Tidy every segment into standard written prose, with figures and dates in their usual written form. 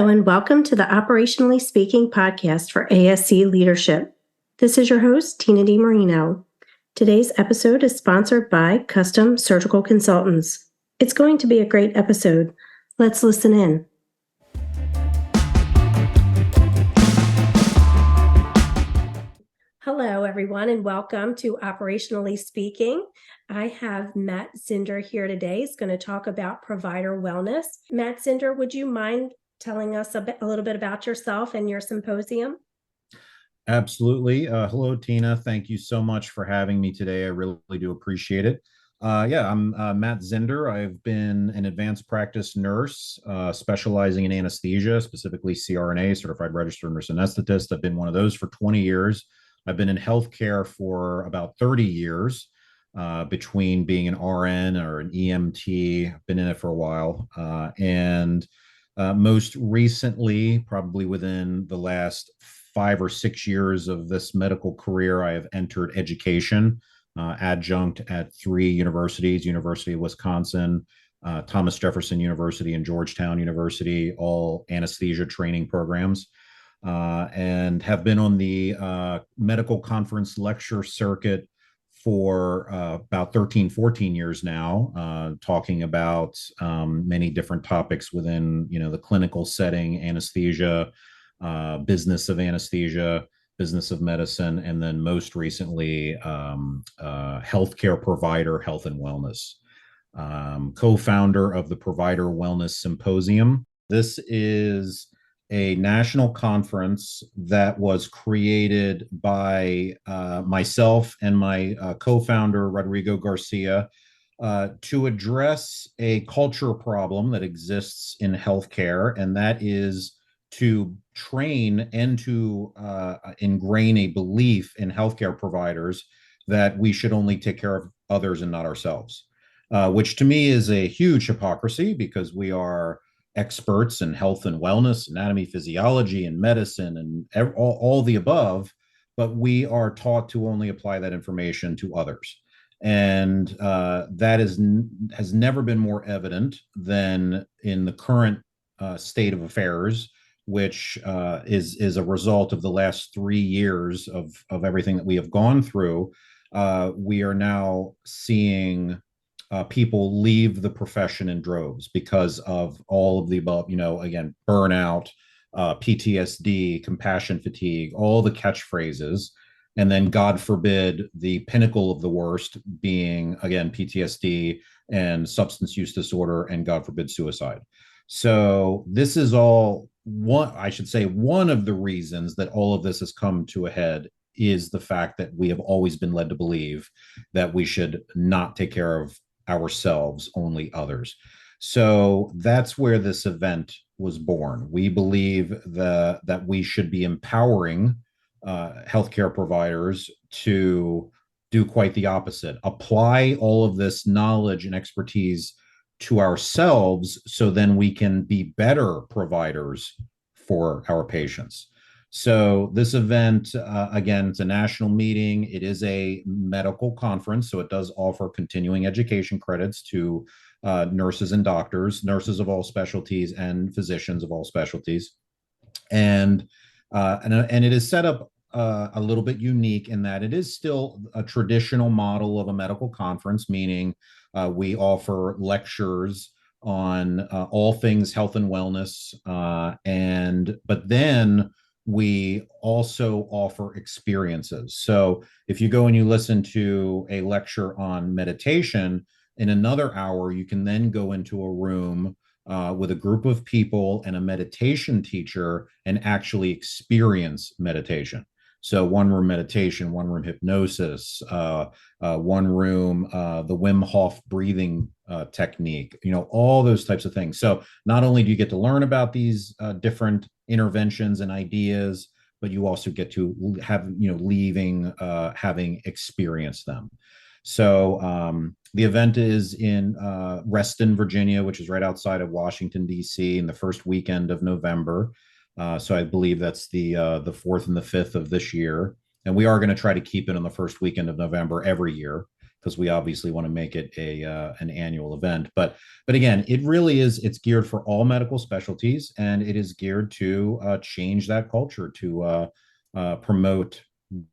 Hello and welcome to the Operationally Speaking podcast for ASC Leadership. This is your host, Tina DiMarino. Today's episode is sponsored by Custom Surgical Consultants. It's going to be a great episode. Let's listen in. Hello, everyone, and welcome to Operationally Speaking. I have Matt Zinder here today. He's going to talk about provider wellness. Matt Zinder, would you mind telling us a little bit about yourself and your symposium? Absolutely. Hello, Tina. Thank you so much for having me today. I really do appreciate it. I'm Matt Zinder. I've been an advanced practice nurse specializing in anesthesia, specifically CRNA, Certified Registered Nurse Anesthetist. I've been one of those for 20 years. I've been in healthcare for about 30 years, between being an RN or an EMT. I've been in it for a while. Most recently, probably within the last 5 or 6 years of this medical career, I have entered education, adjunct at 3 universities: University of Wisconsin, Thomas Jefferson University, and Georgetown University, all anesthesia training programs, and have been on the medical conference lecture circuit for about 13, 14 years now, talking about many different topics within, the clinical setting, anesthesia, business of anesthesia, business of medicine, and then most recently, healthcare provider, health and wellness. Co-founder of the Provider Wellness Symposium. This is a national conference that was created by myself and my co-founder, Rodrigo Garcia, to address a culture problem that exists in healthcare, and that is to train and to ingrain a belief in healthcare providers that we should only take care of others and not ourselves, which to me is a huge hypocrisy, because we are experts in health and wellness, anatomy, physiology, and medicine, and all the above, but we are taught to only apply that information to others. And that has never been more evident than in the current state of affairs, which is a result of the last 3 years of everything that we have gone through. We are now seeing people leave the profession in droves because of all of the above, again, burnout, PTSD, compassion fatigue, all the catchphrases. And then, God forbid, the pinnacle of the worst being, again, PTSD and substance use disorder, and God forbid, suicide. So this is all one of the reasons that all of this has come to a head is the fact that we have always been led to believe that we should not take care of ourselves, only others. So that's where this event was born. We believe that we should be empowering healthcare providers to do quite the opposite, apply all of this knowledge and expertise to ourselves, so then we can be better providers for our patients. So this event, again, it's a national meeting. It is a medical conference, so it does offer continuing education credits to nurses and doctors, nurses of all specialties, and physicians of all specialties. And it is set up a little bit unique in that it is still a traditional model of a medical conference, meaning we offer lectures on all things health and wellness, but then we also offer experiences. So if you go and you listen to a lecture on meditation, in another hour, you can then go into a room with a group of people and a meditation teacher and actually experience meditation. So one room meditation, one room hypnosis, one room the Wim Hof breathing technique, all those types of things. So not only do you get to learn about these different interventions and ideas, but you also get to have, leaving, having experienced them. So the event is in Reston, Virginia, which is right outside of Washington, D.C., in the first weekend of November. So I believe that's the 4th and the 5th of this year. And we are going to try to keep it on the first weekend of November every year, because we obviously want to make it a an annual event. But again, it really is. It's geared for all medical specialties, and it is geared to change that culture to promote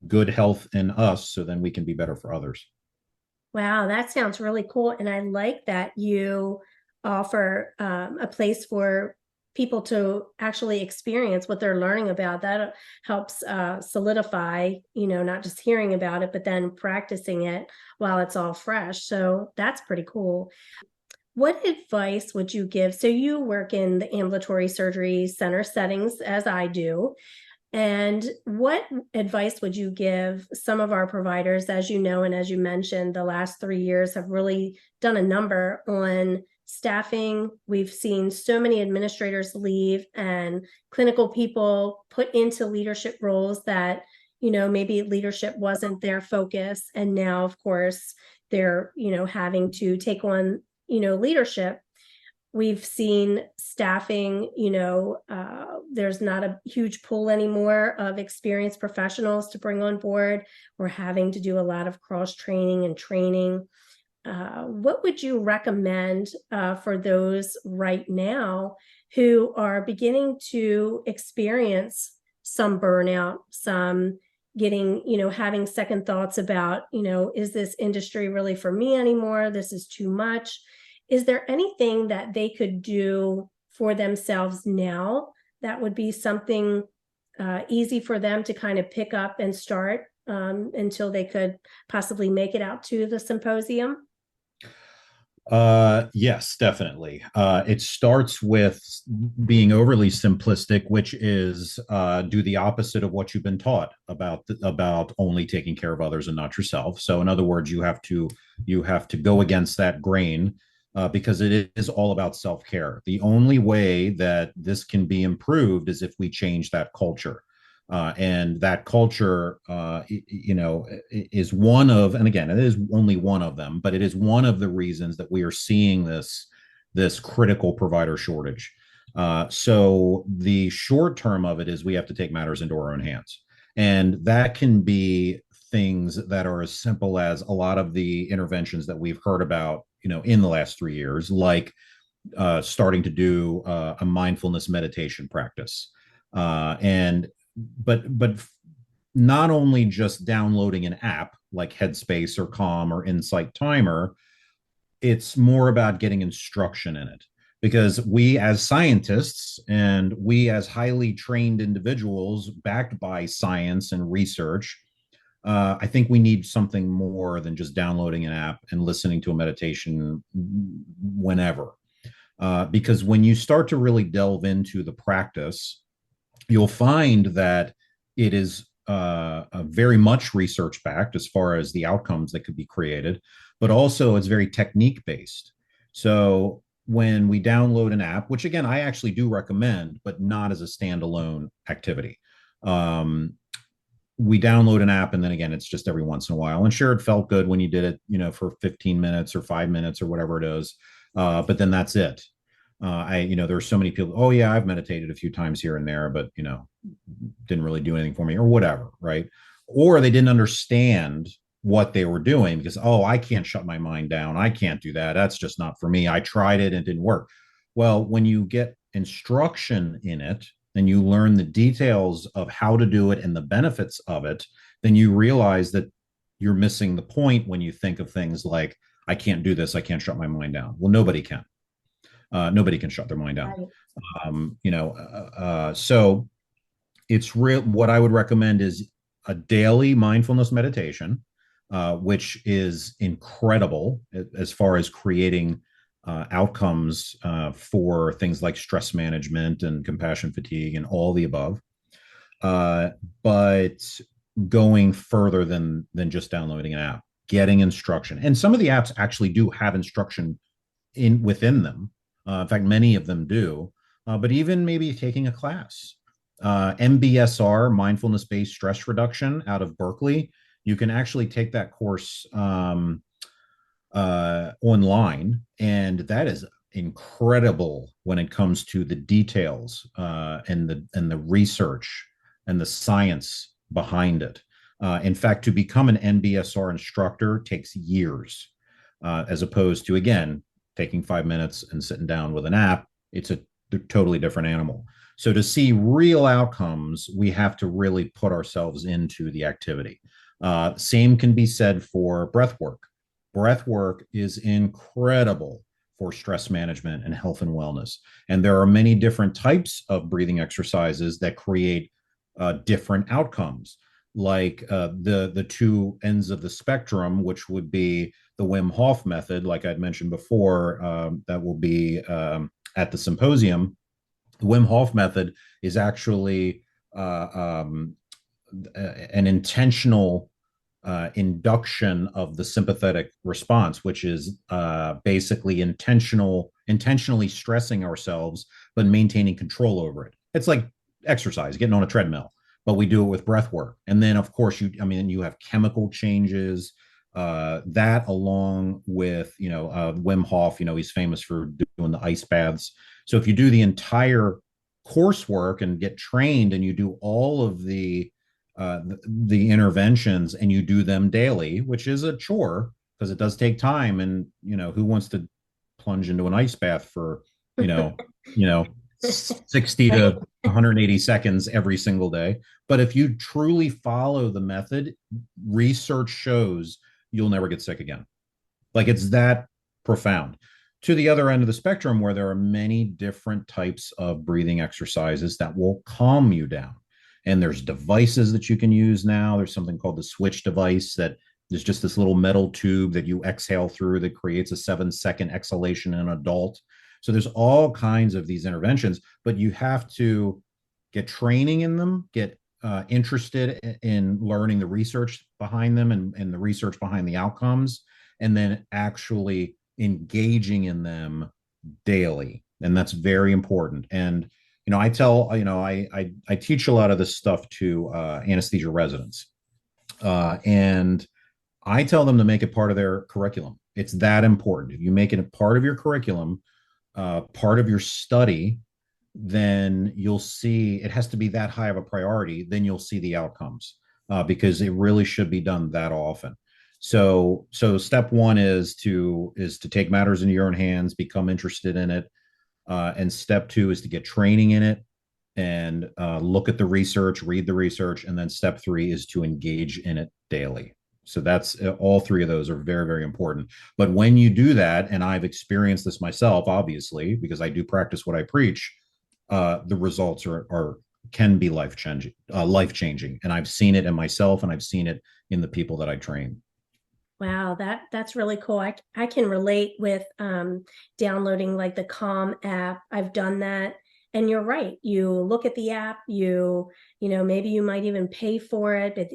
good health in us, so then we can be better for others. Wow, that sounds really cool. And I like that you offer a place for people to actually experience what they're learning about. That helps solidify, not just hearing about it, but then practicing it while it's all fresh. So that's pretty cool. What advice would you give? So you work in the ambulatory surgery center settings, as I do. And what advice would you give some of our providers? As you know, and as you mentioned, the last 3 years have really done a number on staffing. We've seen so many administrators leave and clinical people put into leadership roles that, maybe leadership wasn't their focus. And now, of course, they're, having to take on, leadership. We've seen staffing, there's not a huge pool anymore of experienced professionals to bring on board. We're having to do a lot of cross training and training. What would you recommend for those right now who are beginning to experience some burnout, some getting, having second thoughts about, is this industry really for me anymore? This is too much. Is there anything that they could do for themselves now that would be something easy for them to kind of pick up and start until they could possibly make it out to the symposium? Yes, definitely. It starts with being overly simplistic, which is do the opposite of what you've been taught about only taking care of others and not yourself. So in other words, you have to go against that grain, because it is all about self-care. The only way that this can be improved is if we change that culture. And that culture, is one of, and again, it is only one of them, but it is one of the reasons that we are seeing this critical provider shortage. So the short term of it is we have to take matters into our own hands, and that can be things that are as simple as a lot of the interventions that we've heard about, in the last 3 years, like starting to do a mindfulness meditation practice, and but not only just downloading an app like Headspace or Calm or Insight Timer. It's more about getting instruction in it, because we as scientists and we as highly trained individuals backed by science and research, I think we need something more than just downloading an app and listening to a meditation whenever. Because when you start to really delve into the practice, you'll find that it is very much research backed as far as the outcomes that could be created, but also it's very technique based. So when we download an app, which again, I actually do recommend, but not as a standalone activity, we download an app, and then again, it's just every once in a while. And sure, it felt good when you did it, for 15 minutes or 5 minutes or whatever it is. But then that's it. There are so many people, oh yeah, I've meditated a few times here and there, but didn't really do anything for me or whatever, right? Or they didn't understand what they were doing because, oh, I can't shut my mind down. I can't do that. That's just not for me. I tried it and it didn't work. Well, when you get instruction in it and you learn the details of how to do it and the benefits of it, then you realize that you're missing the point when you think of things like, I can't do this. I can't shut my mind down. Well, nobody can. Nobody can shut their mind down. So it's real. What I would recommend is a daily mindfulness meditation, which is incredible as far as creating outcomes for things like stress management and compassion fatigue and all the above. But going further than just downloading an app, getting instruction, and some of the apps actually do have instruction within them. In fact, many of them do. But even maybe taking a class, MBSR, mindfulness based stress reduction, out of Berkeley, you can actually take that course online, and that is incredible when it comes to the details and the research and the science behind it. In fact, to become an NBSR instructor takes years, as opposed to, again, taking 5 minutes and sitting down with an app. It's a totally different animal. So to see real outcomes, we have to really put ourselves into the activity. Same can be said for breath work. Breath work is incredible for stress management and health and wellness. And there are many different types of breathing exercises that create different outcomes, like the two ends of the spectrum, which would be the Wim Hof method, like I'd mentioned before, that will be at the symposium. The Wim Hof method is actually an intentional induction of the sympathetic response, which is basically intentionally stressing ourselves, but maintaining control over it. It's like exercise, getting on a treadmill, but we do it with breath work. And then, of course, you have chemical changes. That along with, Wim Hof, he's famous for doing the ice baths. So if you do the entire coursework and get trained and you do all of the interventions and you do them daily, which is a chore because it does take time. And who wants to plunge into an ice bath for you know you know 60 to 180 seconds every single day? But if you truly follow the method, research shows you'll never get sick again. Like, it's that profound. To the other end of the spectrum, where there are many different types of breathing exercises that will calm you down. And there's devices that you can use now. There's something called the switch device that there's just this little metal tube that you exhale through that creates a 7-second exhalation in an adult. So there's all kinds of these interventions, but you have to get training in them, get interested in learning the research behind them and the research behind the outcomes, and then actually engaging in them daily. And that's very important. And I tell, I teach a lot of this stuff to anesthesia residents, and I tell them to make it part of their curriculum. It's that important. If you make it a part of your curriculum, part of your study, then you'll see it has to be that high of a priority. Then you'll see the outcomes, because it really should be done that often. So step one is to take matters into your own hands, become interested in it. And step two is to get training in it and look at the research, read the research. And then step three is to engage in it daily. So that's all three of those are very, very important. But when you do that, and I've experienced this myself, obviously, because I do practice what I preach, the results can be life changing. And I've seen it in myself, and I've seen it in the people that I train. Wow, that's really cool. I can relate with downloading like the Calm app. I've done that. And you're right. You look at the app, maybe you might even pay for it, but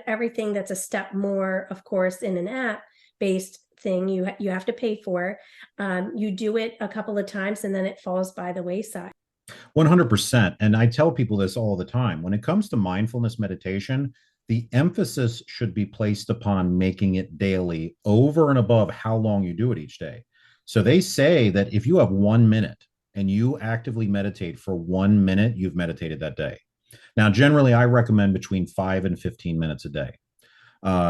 everything that's a step more, of course, in an app based thing, you have to pay for. You do it a couple of times and then it falls by the wayside. 100%. And I tell people this all the time. When it comes to mindfulness meditation, the emphasis should be placed upon making it daily over and above how long you do it each day. So they say that if you have 1 minute and you actively meditate for 1 minute, you've meditated that day. Now, generally, I recommend between 5 and 15 minutes a day.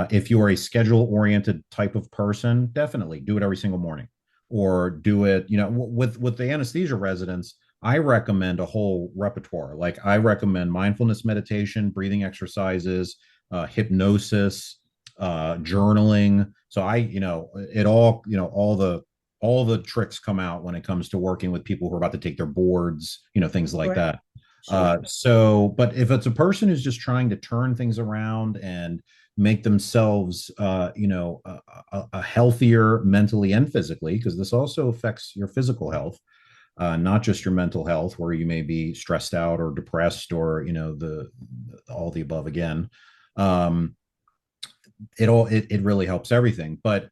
If you are a schedule-oriented type of person, definitely do it every single morning, or do it, with the anesthesia residents. I recommend a whole repertoire. Like, I recommend mindfulness meditation, breathing exercises, hypnosis, journaling. So all the tricks come out when it comes to working with people who are about to take their boards, things like that. Sure. But if it's a person who's just trying to turn things around and make themselves, a healthier mentally and physically, because this also affects your physical health, not just your mental health, where you may be stressed out or depressed or all the above again. It really helps everything, but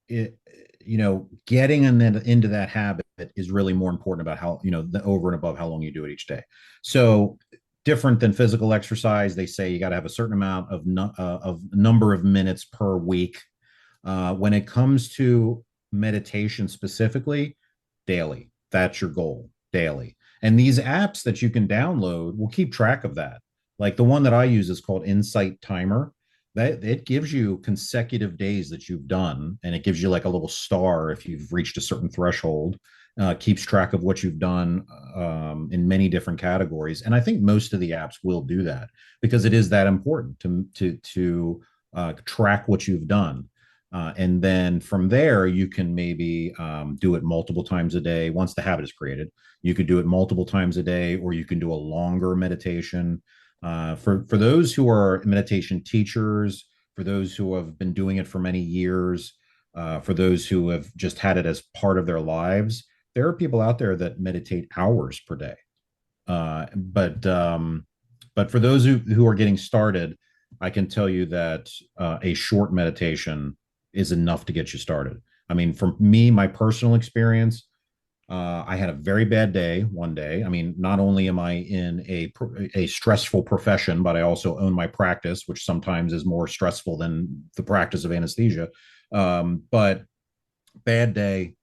getting into that habit is really more important about how the over and above how long you do it each day. So different than physical exercise, they say you got to have a certain amount of number of minutes per week. When it comes to meditation specifically, daily. That's your goal, daily. And these apps that you can download will keep track of that. Like the one that I use is called Insight Timer. That it gives you consecutive days that you've done, and it gives you like a little star if you've reached a certain threshold. Keeps track of what you've done in many different categories, and I think most of the apps will do that because it is that important to track what you've done. And then from there, you can maybe do it multiple times a day. Once the habit is created, you could do it multiple times a day, or you can do a longer meditation. For those who are meditation teachers, for those who have been doing it for many years, for those who have just had it as part of their lives, there are people out there that meditate hours per day. But for those who are getting started, I can tell you that a short meditation is enough to get you started. I mean, for me, my personal experience, I had a very bad day one day. I mean, not only am I in a stressful profession, but I also own my practice, which sometimes is more stressful than the practice of anesthesia. But bad day,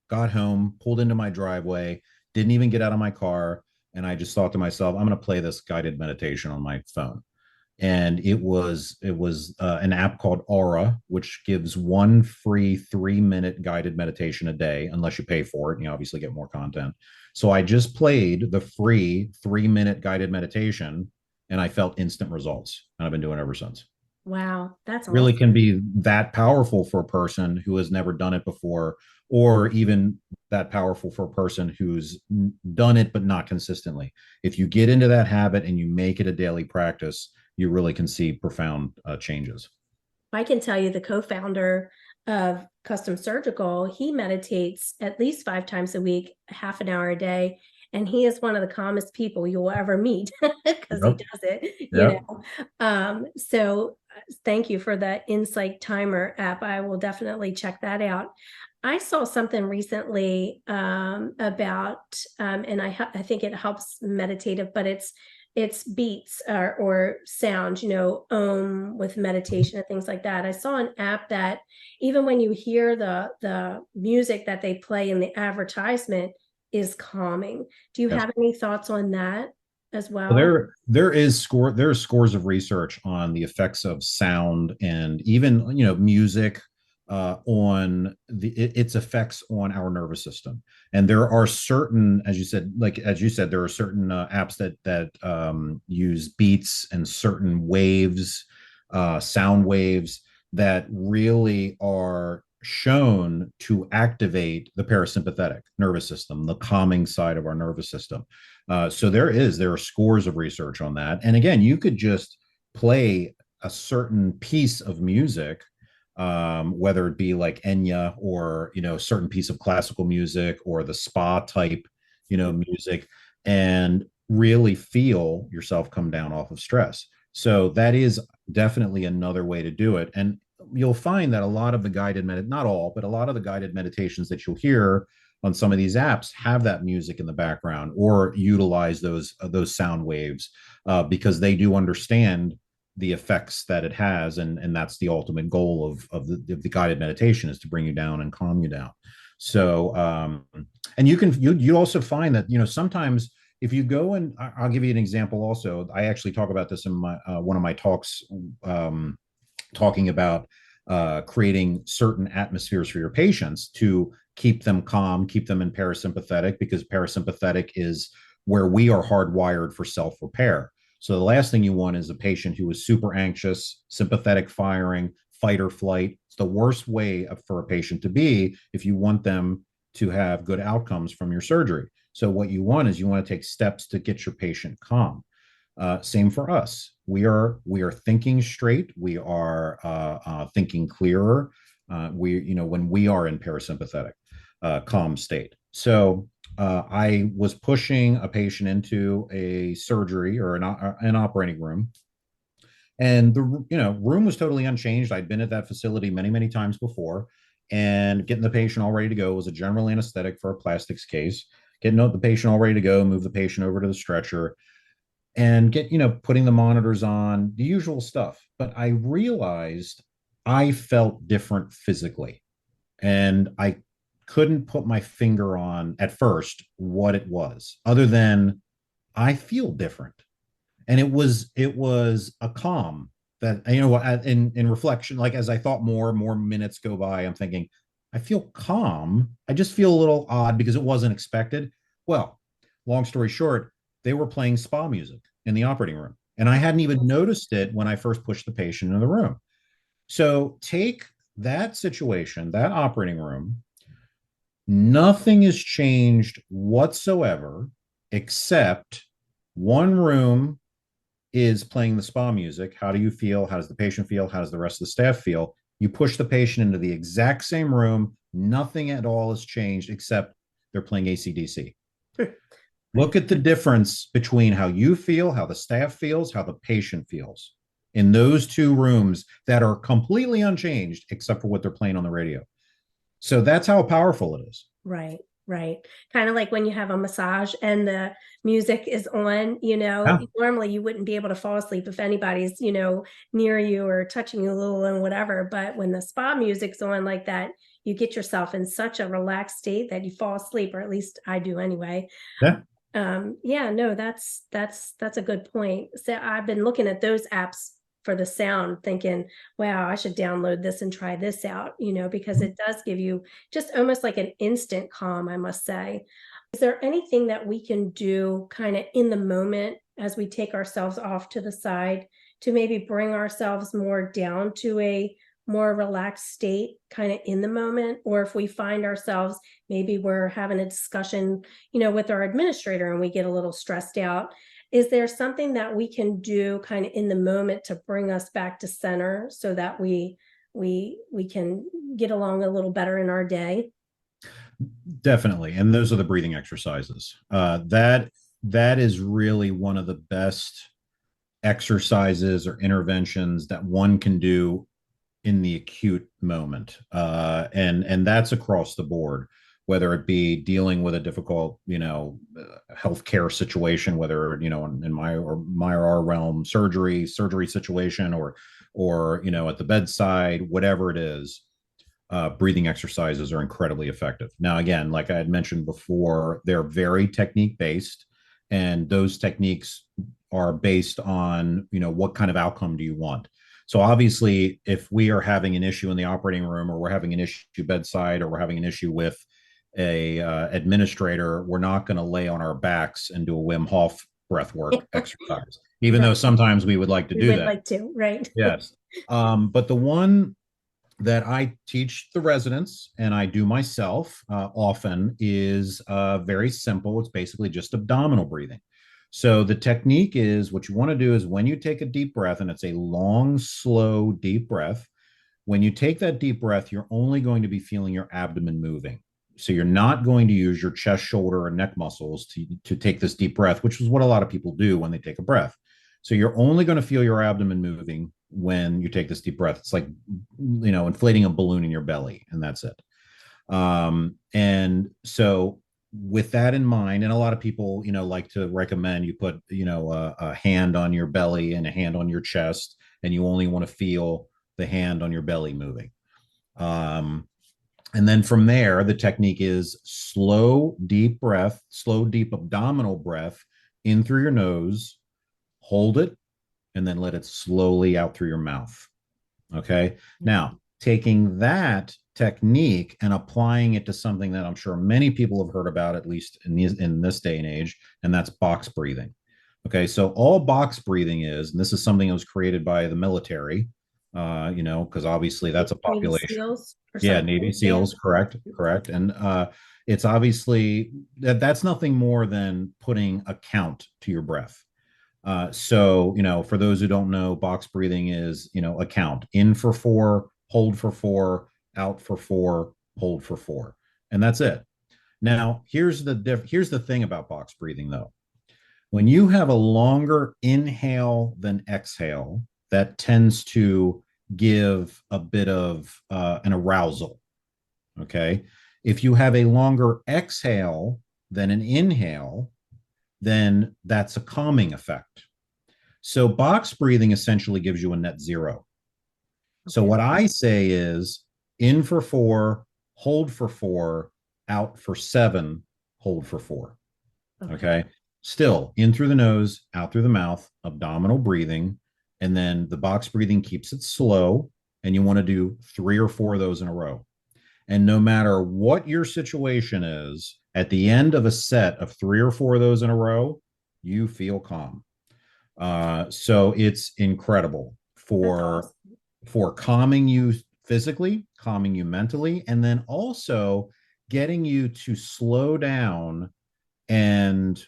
got home, pulled into my driveway, didn't even get out of my car. And I just thought to myself, I'm going to play this guided meditation on my phone. And it was an app called Aura, which gives one free 3 minute guided meditation a day, unless you pay for it, and you obviously get more content. So I just played the free 3 minute guided meditation, and I felt instant results, and I've been doing it ever since. Wow, that's Really awesome. can be that powerful for a person who has never done it before, or even that powerful for a person who's done it but not consistently. If you get into that habit and you make it a daily practice, you really can see profound changes. I can tell you the co-founder of Custom Surgical, he meditates at least 5 times a week, half an hour a day. And he is one of the calmest people you'll ever meet because he Yep. does it, Yep. So thank you for the Insight Timer app. I will definitely check that out. I saw something recently about, and I think it helps meditative, but it's beats or sound, with meditation and things like that. I saw an app that even when you hear the music that they play in the advertisement is calming. Do you Yes. have any thoughts on that as Well, well? there are scores of research on the effects of sound and even music on its effects on our nervous system. And there are certain, as you said, there are certain apps that use beats and certain waves, sound waves that really are shown to activate the parasympathetic nervous system, the calming side of our nervous system. So there are scores of research on that. And again, you could just play a certain piece of music, whether it be like Enya or a certain piece of classical music or the spa type, music, and really feel yourself come down off of stress. So that is definitely another way to do it. And you'll find that a lot of the not all, but a lot of the guided meditations that you'll hear on some of these apps have that music in the background or utilize those sound waves because they do understand the effects that it has, and that's the ultimate goal of the guided meditation, is to bring you down and calm you down. So and you also find that sometimes if you go, and I'll give you an example also. I actually talk about this in my one of my talks, talking about creating certain atmospheres for your patients to keep them calm, keep them in parasympathetic, because parasympathetic is where we are hardwired for self repair. So the last thing you want is a patient who is super anxious, sympathetic firing, fight or flight. It's the worst way for a patient to be if you want them to have good outcomes from your surgery. So what you want is you want to take steps to get your patient calm. Same for us. We are thinking straight. We are thinking clearer. When we are in parasympathetic, calm state. So I was pushing a patient into a surgery or an operating room, and the room was totally unchanged. I'd been at that facility many times before, and getting the patient all ready to go was a general anesthetic for a plastics case. Getting the patient all ready to go, move the patient over to the stretcher, and putting the monitors on, the usual stuff. But I realized I felt different physically, and I couldn't put my finger on at first what it was, other than I feel different. And it was a calm that, in reflection, like as I thought more and more minutes go by, I'm thinking, I feel calm. I just feel a little odd because it wasn't expected. Well, long story short, they were playing spa music in the operating room, and I hadn't even noticed it when I first pushed the patient in the room. So take that situation, that operating room, nothing has changed whatsoever, except one room is playing the spa music. How do you feel? How does the patient feel? How does the rest of the staff feel? You push the patient into the exact same room. Nothing at all has changed except they're playing ACDC. Look at the difference between how you feel, how the staff feels, how the patient feels in those two rooms that are completely unchanged except for what they're playing on the radio. So that's how powerful it is. Right, right. Kind of like when you have a massage and the music is on, Yeah. normally you wouldn't be able to fall asleep if anybody's, near you or touching you a little and whatever. But when the spa music's on like that, you get yourself in such a relaxed state that you fall asleep, or at least I do anyway. Yeah. Yeah, no, that's a good point. So I've been looking at those apps for the sound, thinking, wow, I should download this and try this out, because it does give you just almost like an instant calm, I must say. Is there anything that we can do kind of in the moment as we take ourselves off to the side to maybe bring ourselves more down to a more relaxed state kind of in the moment? Or if we find ourselves, maybe we're having a discussion, with our administrator and we get a little stressed out, is there something that we can do kind of in the moment to bring us back to center so that we can get along a little better in our day? Definitely. And those are the breathing exercises. That is really one of the best exercises or interventions that one can do in the acute moment. And that's across the board, whether it be dealing with a difficult, healthcare situation, whether, in my or our realm, surgery situation, or, at the bedside, whatever it is. Breathing exercises are incredibly effective. Now, again, like I had mentioned before, they're very technique based, and those techniques are based on, what kind of outcome do you want? So obviously, if we are having an issue in the operating room, or we're having an issue bedside, or we're having an issue with a administrator, we're not going to lay on our backs and do a Wim Hof breath work exercise, even though Right. sometimes we would like to We do would that. like to, right? Yes. But the one that I teach the residents and I do myself often is very simple. It's basically just abdominal breathing. So the technique is, what you want to do is, when you take a deep breath, and it's a long, slow, deep breath, when you take that deep breath, you're only going to be feeling your abdomen moving. So you're not going to use your chest, shoulder, and neck muscles to take this deep breath, which is what a lot of people do when they take a breath. So you're only going to feel your abdomen moving when you take this deep breath. It's like, inflating a balloon in your belly, and that's it. And so with that in mind, and a lot of people, like to recommend you put, a hand on your belly and a hand on your chest, and you only want to feel the hand on your belly moving. Um, and then from there, the technique is slow, deep breath, slow, deep abdominal breath in through your nose, hold it, and then let it slowly out through your mouth. Okay. Now, taking that technique and applying it to something that I'm sure many people have heard about, at least in this day and age, and that's box breathing. Okay. So, all box breathing is, and this is something that was created by the military, because obviously that's a Navy population. SEALs or Yeah. something. Navy Yeah. SEALs, correct. Correct. And it's obviously that's nothing more than putting a count to your breath. So, for those who don't know, box breathing is, a count: in for 4, hold for 4, out for 4, hold for 4. And that's it. Now, here's the thing about box breathing, though. When you have a longer inhale than exhale, that tends to give a bit of an arousal. Okay. If you have a longer exhale than an inhale, then that's a calming effect. So box breathing essentially gives you a net zero. So Okay. what I say is, in for 4, hold for 4, out for 7, hold for 4. Okay. Okay. Still in through the nose, out through the mouth, abdominal breathing. And then the box breathing keeps it slow. And you want to do 3 or 4 of those in a row. And no matter what your situation is, at the end of a set of 3 or 4 of those in a row, you feel calm. So it's incredible That's awesome. for calming you physically, calming you mentally, and then also getting you to slow down and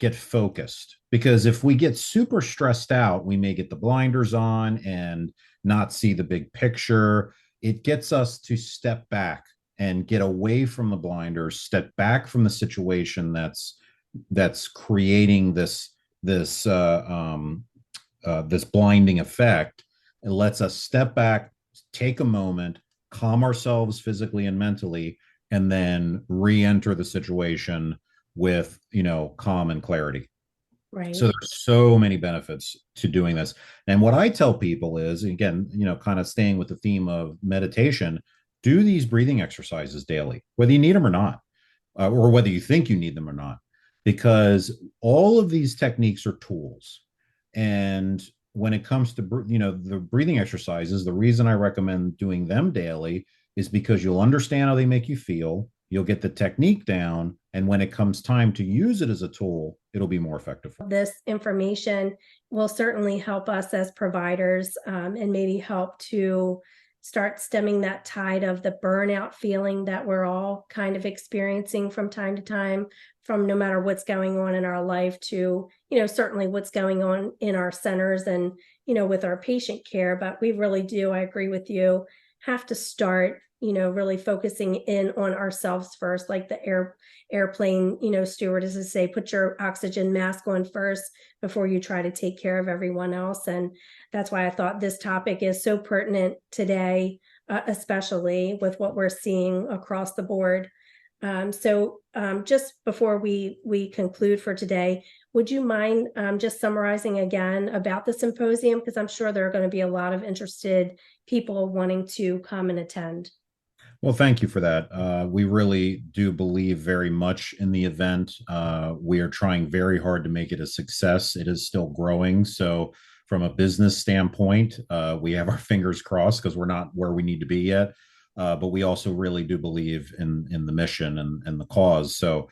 get focused. Because if we get super stressed out, we may get the blinders on and not see the big picture. It gets us to step back and get away from the blinders, step back from the situation that's creating this blinding effect. It lets us step back, take a moment, calm ourselves physically and mentally, and then re-enter the situation with calm and clarity. So Right. there's so many benefits to doing this. And what I tell people is, again, kind of staying with the theme of meditation, do these breathing exercises daily, whether you need them or not, or whether you think you need them or not, because all of these techniques are tools. And when it comes to the breathing exercises, the reason I recommend doing them daily is because you'll understand how they make you feel, you'll get the technique down, and when it comes time to use it as a tool, it'll be more effective. This information will certainly help us as providers, and maybe help to start stemming that tide of the burnout feeling that we're all kind of experiencing from time to time, from no matter what's going on in our life to, certainly what's going on in our centers and, with our patient care. But we really do, I agree with you, have to start, really focusing in on ourselves first, like the airplane, stewardesses say, put your oxygen mask on first before you try to take care of everyone else. And that's why I thought this topic is so pertinent today, especially with what we're seeing across the board. Just before we conclude for today, would you mind just summarizing again about the symposium? Because I'm sure there are going to be a lot of interested people wanting to come and attend. Well, thank you for that. We really do believe very much in the event. We are trying very hard to make it a success. It is still growing. So, from a business standpoint, we have our fingers crossed because we're not where we need to be yet. But we also really do believe in the mission and the cause. So,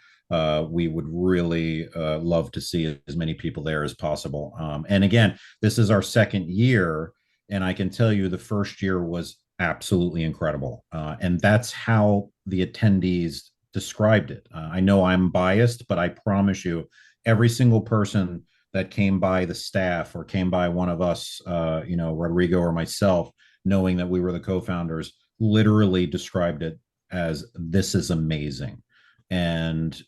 we would really love to see as many people there as possible. And again, this is our second year. And I can tell you the first year was absolutely incredible. And that's how the attendees described it. I know I'm biased, but I promise you, every single person that came by the staff or came by one of us, Rodrigo or myself, knowing that we were the co-founders, literally described it as this is amazing. And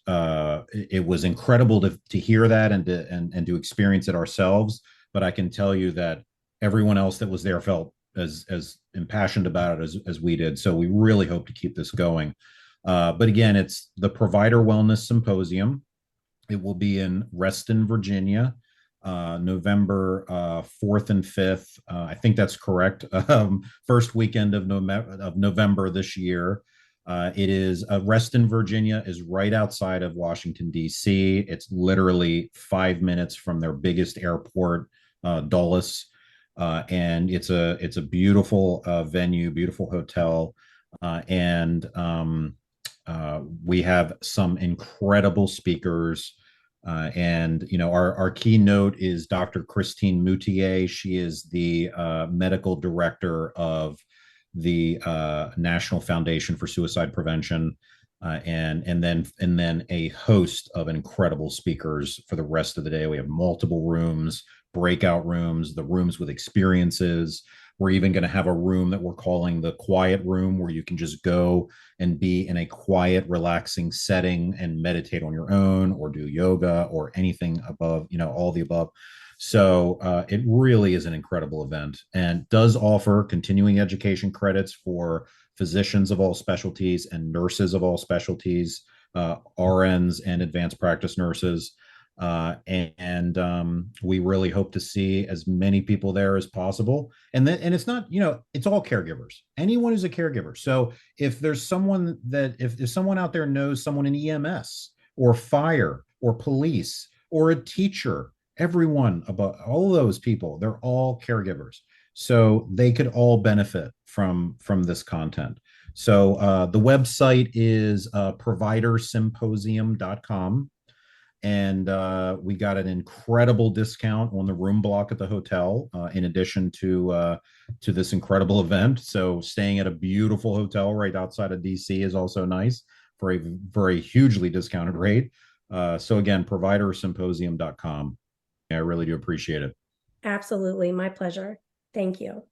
it was incredible to hear that and to experience it ourselves. But I can tell you that everyone else that was there felt as impassioned about it as we did. So we really hope to keep this going. But again, it's the Provider Wellness Symposium. It will be in Reston, Virginia, November 4th and 5th. I think that's correct. First weekend of November this year. It is Reston, Virginia is right outside of Washington, D.C. It's literally 5 minutes from their biggest airport, Dulles. And it's a beautiful venue, beautiful hotel, and we have some incredible speakers. And our keynote is Dr. Christine Moutier. She is the medical director of the National Foundation for Suicide Prevention. And then a host of incredible speakers for the rest of the day. We have multiple rooms, breakout rooms, the rooms with experiences. We're even going to have a room that we're calling the quiet room, where you can just go and be in a quiet, relaxing setting and meditate on your own or do yoga or anything above, all the above. So it really is an incredible event and does offer continuing education credits for physicians of all specialties and nurses of all specialties, RNs and advanced practice nurses. And we really hope to see as many people there as possible. And it's not, it's all caregivers. Anyone who's a caregiver. So if there's someone if someone out there knows someone in EMS or fire or police or a teacher. Everyone, about all those people, they're all caregivers, so they could all benefit from this content. So the website is providersymposium.com, and we got an incredible discount on the room block at the hotel, in addition to this incredible event. So staying at a beautiful hotel right outside of DC is also nice for a hugely discounted rate. So again, providersymposium.com. I really do appreciate it. Absolutely. My pleasure. Thank you.